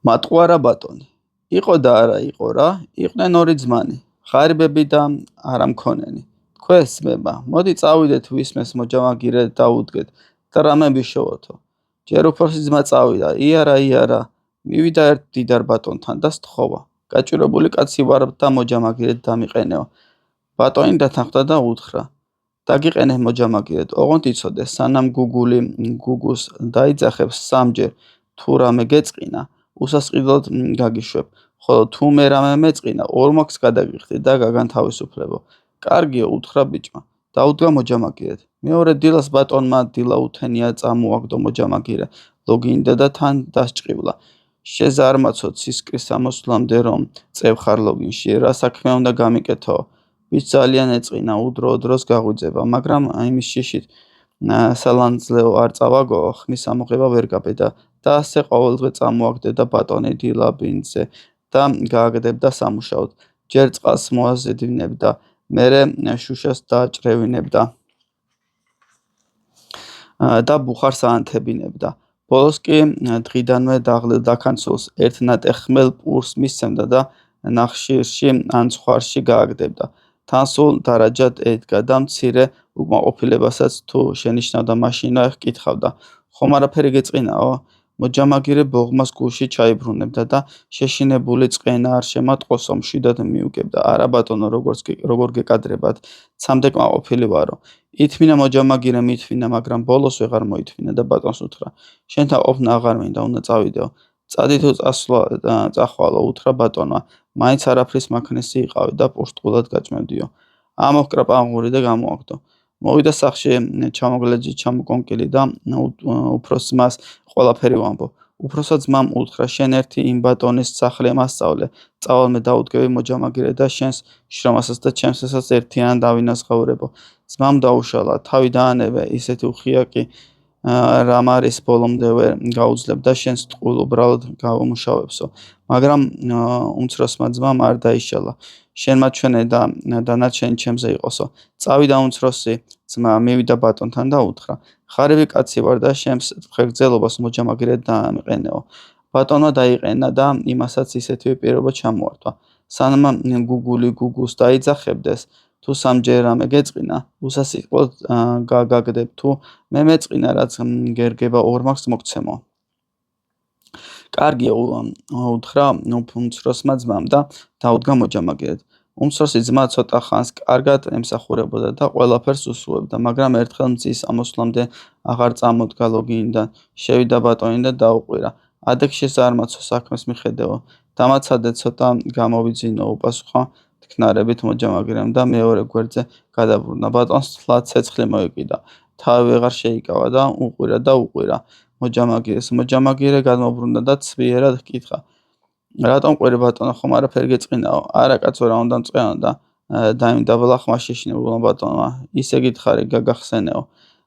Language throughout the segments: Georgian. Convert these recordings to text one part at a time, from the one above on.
მატყუარა ბატონი. იყო და არა იყო რა, იყვნენ ორი ძმანი, ღარიბები და არა მქონენი. თქვენს ძმებმა, მოდი წავიდეთ ვისმეს მოჯამაგირე დაუდგეთ და რამე ვიშოვოთო. ჯერ უფროსი ძმა წავიდა, იარა, მივიდა ერთ დიდარ ბატონთან და სთხოვა. გაჭირებული კაცი ვარ და მოჯამაგირედ დამიყენეო. ბატონი დათანხმდა და უთხრა. დაგიყენე მოჯამაგირედ, ოღონდ იცოდე, სანამ გუგული გუგუს დაიძახებს სამჯერ, თუ რამე გეწყინა, უსასყიდლოდ გაგიშვებ, ხოლო თუ მე რამე მეწყინა, ორმაგს გადაგიხდი და გაგანთავისუფლებო. კარგიო, უთხრა ბიჭმა. დაუდგა მოჯამაგირედ. მეორე დილას ბატონმა დილა უთენია წამოაგდო მოჯამაგირე, ლოგინდა და თან დასჭყივლა. შეზარმაცო ცისკრის ამოსვლამდე რომ წევხარ ლოგინში, რა საქმე უნდა გამიკეთო? ვის ძალიან ეწყინა, უდრო-დროს გაღვიძება, მაგრამ იმის შიშით სალანძლეო არ წავაგო, ხმის ამოღება ვერ გაბედა და ასე ყოველდღე წამოაგდებდა ბატონი დილა ბინძზე და გააგდებდა სამუშაოდ. ჯერ წყალს მოაზედინებდა, მერე შუშას დაჭრევინებდა და ბუხარს აანთებინებდა. ბოლოს კი დღიდანვე დაღლილ დაქანცულს ერთ ნატეხ ხმელ პურს მისცემდა და ნახშირში ან ცხვარში გააგდებდა. თან სულ დარაჯად ედგა და მცირე უკმაყოფილებასაც თუ შენიშნავდა მაშინვე ჰკითხავდა. ხომ არაფერი გეწყინაო? მოჯამაგირე ბოღმას გულში ჩაიბრუნებდა და შეშინებული წყენა არ შემატყოსო, მშვიდად მიუგებდა. არა ბატონო, როგორ გეკადრებათ, ცამდე კმაყოფილი ვარო. ითმინა მოჯამაგირე მითმინა, მაგრამ ბოლოს ვეღარ მოითმინა და ბატონს უთხრა. შენთან ყოფნა აღარ მინდა, უნდა წავიდეო. წადი თუ წახვალო, უთხრა ბატონმა. მაინც არაფრის მაქნესი იყავი და პურსტყულად გაჭმევდიო. ამოჰკრა პანღური და გამოაგდო. მოვიდა სახლში ჩამოგლეჯი ჩამოკონკილი და უფროს ძმას ყველაფერი ვამბო. უფროსა ძმამ უთხრა, შენ ერთი იმ ბატონის სახლი მასწავლე, წავალ მე დაუდგები მოჯამაგირე და შენს შრომასაც და ჩემსასაც ერთიანად დავინაზღაურებო. ძმამ დაუშალა, თავი დაანებე, ისეთი უხიაკი რამ არის ბოლომდე ვერ გაუძლებ და შენს ტყუილ უბრალოდ გავუმუშავებსო. მაგრამ უმცროსმა ძმამ არ დაიშალა. შენ მაჩვენე და დანარჩენი ჩემზე იყოსო. წავიდა უმცროსი ძმა, მივიდა ბატონთან და უთხრა. ღარიბი კაცი ვარ და შენს თხეგრძელობას მოჯამაგირედ დაამიყენეო. ბატონმა დაიყენა და იმასაც ისეთივე პირობა ჩამოართვა. სანამ გუგული გუგუს დაიძახებდეს, თუ სამჯერ რამე გეწყინა, უსასყიდლოდ გაგაგდებ, თუ მე მეწყინა, რაც გერგება ორმაგს მოგცემო. კარგია, უთხრა უმცროსმა ძმამ და დაუდგა მოჯამაგირედ. უმცროსი ძმა ცოტა ხანს კარგად ემსახურებოდა და ყველაფერს უსრულებდა, მაგრამ ერთხელ მზის ამოსვლამდე აღარ წამოდგა ლოგინიდან. შევიდა ბატონი და დაუყვირა. ადეკ შეზარმაცო, საქმეს მიხედეო. დამაცადე ცოტა გამოვიძინო, უპასუხა თქნარებით მოჯამაგირემ და მეორე გვერდზე გადაბრუნდა. ბატონს თლად ცეცხლი მოეკიდა. თავი ვეღარ შეიკავა და უყვირა მოჯამაგირეს. მოჯამაგირე გადმობრუნდა და ცვიერად ჰკითხა. რატომ ყვირი ბატონო, ხომ არაფერი გეწყინაო? არა კაცო, რა უნდა მწყენო და დაიმდაბლა ხმა შეშინებულმა ბატონმა. ისე გითხარი, გაგახსენეო.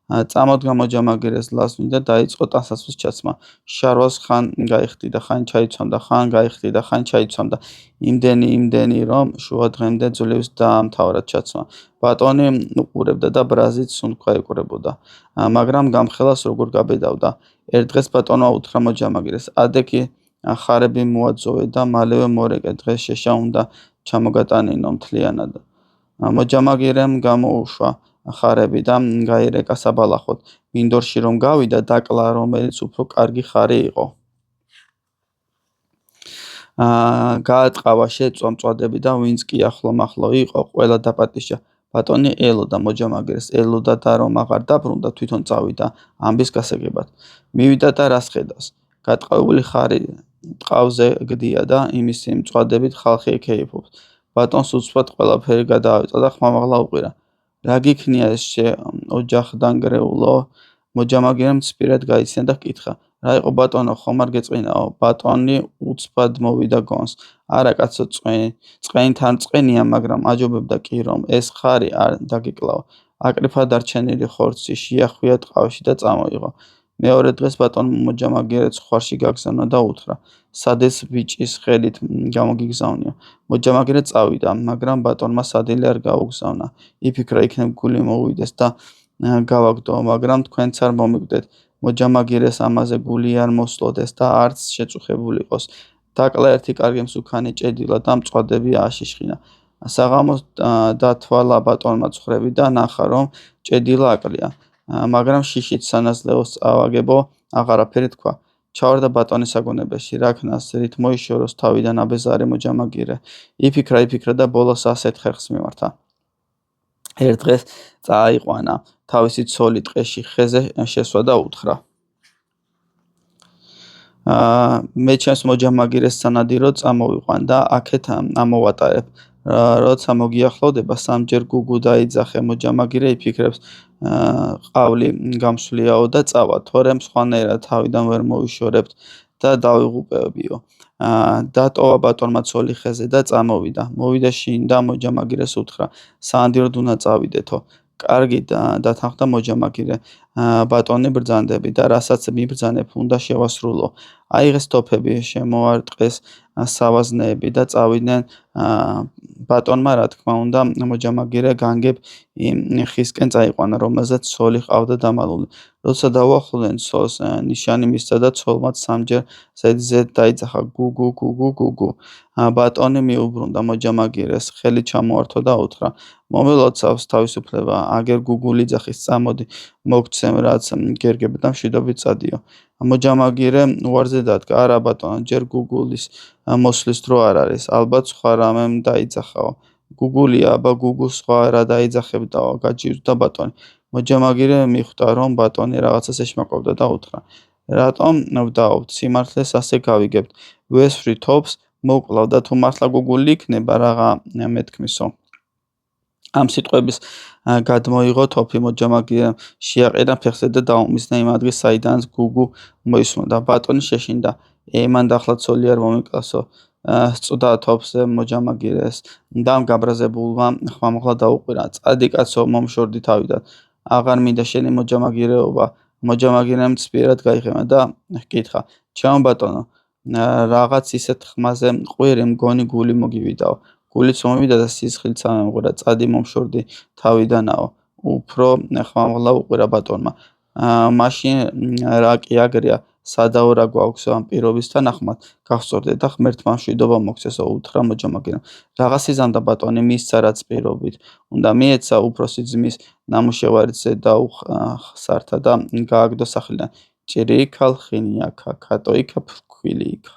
წამოდგა მოჯამაგირეს ლაზვნი და დაიწყო ტანსაცმლის ჩაცმა. შარვალს ხან გაიხდი და ხან ჩაიცვამდა, ხან გაიხდი და ხან ჩაიცვამდა. იმდენი, რომ შუა დღემდე ძლივს დაამთავრა ჩაცმა. ბატონი უყურებდა და ბრაზით სუნთქვა ეკვრებოდა, მაგრამ გამხელას როგორ გაბედავდა. ერთ დღეს ბატონმა უთხრა მოჯამაგირეს, ადეკი ხარები მოაძოვე და მალევე მორეკე, დღეს შეშა უნდა ჩამოგატანინო მთლიანად. მოჯამაგირემ გამოუშვა ხარები და გაირეკა საბალახოდ. მინდორში რომ გავიდა, დაკლა, რომელიც უფრო კარგი ხარი იყო. გაატყავა შეწვა მწვადები და ვინც კი ახლო-მახლო იყო, ყველა დაპატიშა. ბატონი ელოდა მოჯამაგირეს, ელოდა და რომ აღარ დაბრუნდა, თვითონ წავიდა ამბის გასაგებად. მივიდა და რას ხედავს? გატყავებული ხარი ტყავზე გდია და იმისი მწვადებით ხალხი ეკეიფობს. ბატონს უცბად ყველაფერი გადაავეწყდა და ხმამაღლა უყვირა. რა გიქნია ეს ოჯახდანგრეულო? მოჯამაგირემ ცპირად გაიცია და ჰკითხა. რა იყო ბატონო, ხომ არ გეწყინაო? ბატონი უცბად მოვიდა გონს. არა კაცო, წყენი თან წყენია, მაგრამ აჯობებდა კი რომ ეს ხარი არ დაგეკლაო. აკრიფა დარჩენილი ხორცი, შეახვია ტყავში და წამოიღო. მეორე დღეს ბატონმა მოჯამაგირე ცხვარში გაგზავნა და უთხრა. სადეს ბიჭის ხელით გამოგიგზავნიო. მოჯამაგირე წავიდა, მაგრამ ბატონმა სადილი არ გაუგზავნა. იფიქრა, იქნებ გული მოვიდეს და გავაგდო, მაგრამ თქვენც არ მომიგდეთ. მოჯამაგირეს ამაზე გული არ მოსლოდეს და არც შეწუხებული იყოს. დაკლა ერთი კარგი მსუქანი ჭედილა და მწვადები ააშიშხინა. საღამოს დათვალა ბატონმა ცხრები და ნახა, რომ ჭედილა აკლია. მაგრამ შიშით სანაზლეოს წავაგებო აღარაფერი თქვა. ჩავარდა ბატონის საგონებაში, რაქნას რით მოიშოროს თავიდან აბეზარი მოჯამაგირე. იფიქრა და ბოლოს ასეთ ხერხს მიმართა. ერთ დღეს წააიყვანა, თავისი ცოლი ტყეში ხეზე შესვა და უთხრა: მე ჩემს მოჯამაგირეს სანადირო წამოვიყვან და აქეთ ამოვატარებ. როცა მოგიახლოვდება, სამჯერ გუგუ დაიძახე. მოჯამაგირე იფიქრებს, ყავლი გამსვლიაო და წავა, თორემ სხვანაირად თავიდან ვერ მოვიშორებთ და დავიღუპებიო. დატოვა ბატონმა ცოლი ხეზე და წამოვიდა. მოვიდა შინ და მოჯამაგირეს უთხრა: სანადიროდ უნდა წავიდეთო. კარგი დათანხმდა მოჯამაგირე. ბატონი ბრძანდები და რასაც მიბრძანებ უნდა შევასრულო. აიღეს თოფები, შემოარტყეს სავაზნეები და წავიდნენ. ბატონმა რა თქმა უნდა მოჯამაგირე განგებ ხისკენ წაიყვანა, რომელზეც ცოლი ყავდა დამალული. როცა დაუახლოვდნენ ცოლს, ნიშანი მისცა და ცოლმაც სამჯერ ზედიზედ დაიძახა: გუგუ, გუგუ, გუგუ. ბატონი მიუბრუნდა მოჯამაგირეს, ხელი ჩამოართვა და უთხრა: მომელოცავს თავისუფლება, აგერ გუგული ძახის, წამოდი, მოგცემ რაც გერგებ და მშვიდობით წადიო. მოჯამაგირე უარზე დადგა: არა ბატონო, ჯერ გუგულის მოსვლის დრო არ არის, ალბათ სხვა რამემ დაიძახაო. გუგულია, აბა გუგულს სხვა რა დაიძახებდაო, გაჯირდა ბატონი. მოჯამაგირე მიხვდა, რომ ბატონი რაღაცას ეშმაკობდა და უთხრა: რატომ ვდაობთ, სიმართლეს ასე გავიგებთ, ვესვრი თოფს, მოკლავ და თუ მართლა გუგული იქნება, რაღა მეთქმისო. ამ სიტყვების გადმოიღო თოფი, მოჯამაგირემ შეაყენა ფეხზე და დაუმიზნა იმ ადგილს, საიდანაც გუგუ მოისმოდა. ბატონი შეშინდა: მან დახლა ცოლი არ მომიკლასო. სწუდა თოფზე მოჯამაგირეს და გაბრაზებულმა ხმამაღლა დაუყვირა: წადი კაცო, მომშორდი თავიდან. აღარ მინდა შენი მოჯამაგირეობა. მოჯამაგირემ ცბიერად გაიღემა და ჰკითხა: ჩემო ბატონო, რაღაც ისეთ ხმაზე მყვირი, მგონი გული მოგივიდაო. გულიც მომივიდა და სისხლიც ამემღვირა. წადი მომშორდი თავიდანაო. უფრო ხმამაღლა უყვირა ბატონმა. მაშინ რა კი აგრია, სადაო რა გვაქვს ამ პირობის თანახმად, გავსწორდე და ღმერთმა მშვიდობა მოგცესო, უთხრა მოჯამაგირემ. რაღაც იზამდა ბატონი მისცა, რაც პირობით უნდა მიეცა, უფროსი ძმის ნამუშევარზე დაუხსართა და გააგდო სახლიდან. ჭრიქა ლხინიაქა, ქატოიქა ფქვილი იქა.